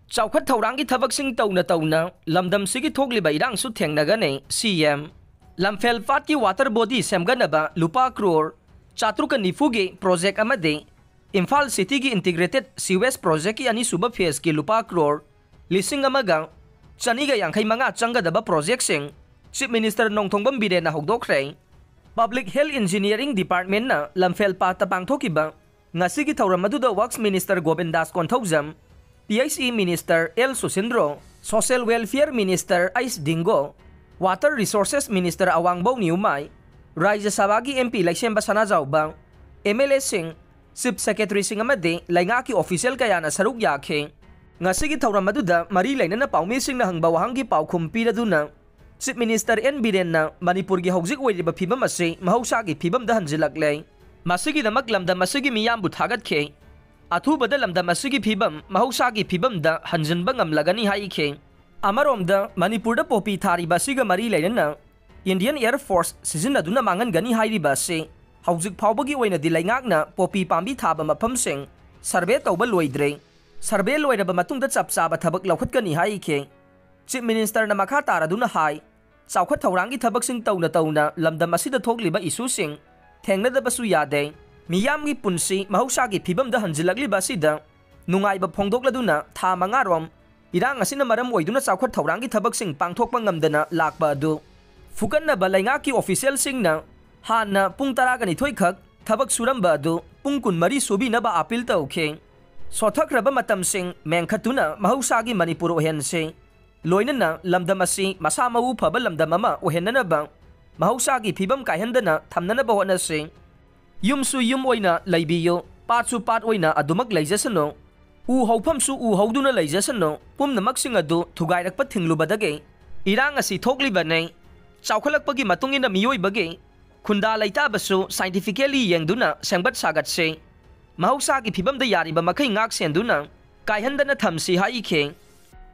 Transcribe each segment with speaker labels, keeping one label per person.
Speaker 1: Chaukat thawrangi thabak-sing tawna lamdam sigi thogliba irang su thengnagane CM lamfel fat ki water body semganaba lupa crore chatruka nifugi project amade Imphal City ki integrated sewage project ki ani suba phase ki lupa crore lising amagang chaniga yangkhai manga changadaba project sing Chief Minister Nongthongbam Biren na hogdokre Public Health Engineering Department na lamfel pa tapangthokiba ngasigi thawram maduda Works Minister Govindas Konthawjam PIC Minister L. Susindro, Social Welfare Minister Ais Dingo, Water Resources Minister Awangbo Niumay, Rajya Sabagi MP Laixemba Sanajawbang, MLA Singh, Chief Secretary Singh amadi laingaki official kaya na saruk yakhe. Nga sige thawram maduda mari laina na paumi sing na hangbawahanggi paukhum piraduna. Chief Minister N. Biren na Manipur gi hawjik oiriba phibam ase mahausagi phibam da hanjilaklay. Masigi damak lamda masigi miyambu thagatkhe. Athubada lamdam asigi phibam mahausagi phibam da hanjanba ngamlagani haikhe amaromda Manipur da popi thariba siga mari leina Indian Air Force sizinaduna mangangani hairiba se hawjik phawbagi oina dilaingakna popi pambi thaba maphamsing survey tawba loidre survey loiraba matungda chapchaba thabak laukhatkani haikhe Chief Minister na makha taraduna hai chawkhat thawrangi thabak sing tawna lamdam asida thogliba issue sing thengnadabasu yade Miyamgi punsi mahausagi phibam da hanjilagli basida nungaiba phongdokladuna tha mangarom irang asina maram oiduna chawkhat thawrangi thabak sing pangthokpa ngamdana lakba adu fukanna balainga ki official sing na hanna pung 10 thoikhak thabak suramba adu pung 12 subi na ba appeal tawkhe sothakraba matam sing mengkhatuna mahausagi Manipur ohense loinana lamdamasi masamau phaba lamdamama ohenna ba mahausagi phibam kaihandana thamnana ba hona sing Yumsu yum oina laibiyo patsu pat oina adumak laijasano u hawphamsu u hawduna laijasano pumnamak sing adu thugairakpa thinglubadage irang asi thoklibane chawkhalakpagi matungina miyoibage khunda laitabasu scientifically yengduna sengbat sagatse mahausagi phibamda yariba makhai ngak senduna kaihandana thamsi haikhe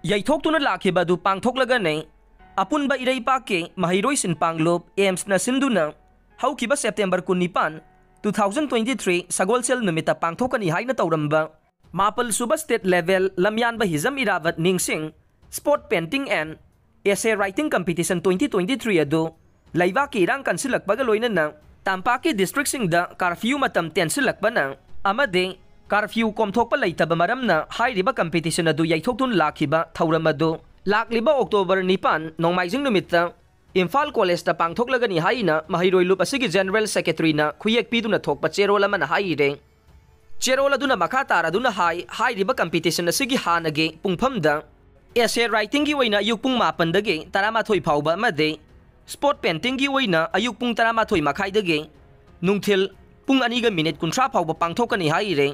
Speaker 1: yaithoktuna lakhibadu pangthoklagane apunba ireipake mahairoi sinpanglop AIMS na sinduna haukiba September 19 2023 Sagolsel numita pangthokani haina tawramba Mapal Suba State Level Lamyanba Hizam Iravat Ningsing Sport Painting and Essay Writing Competition 2023 adu laibaki irang kansilakpaga loinana Tampaki District Singda curfew matam tensilakpa na amade curfew komthokpa leitaba maramna hairiba competition adu yaithoktun lakhiba thawram adu lakliba October 9 nongmaijing numita Imphal College ta pangthoklagani haina mahiroi lup asigi General Secretary na khuyek piduna thokpa cherola man haire cherola duna makha taraduna hai riba competition asigi hanage pungphamda essay writing gi oina ayuk pung 8 dage 13 phawba amade sport painting gi oina ayuk pung 13 makhai dage nungthil pung 2 minute 30 phawba pangthokani haire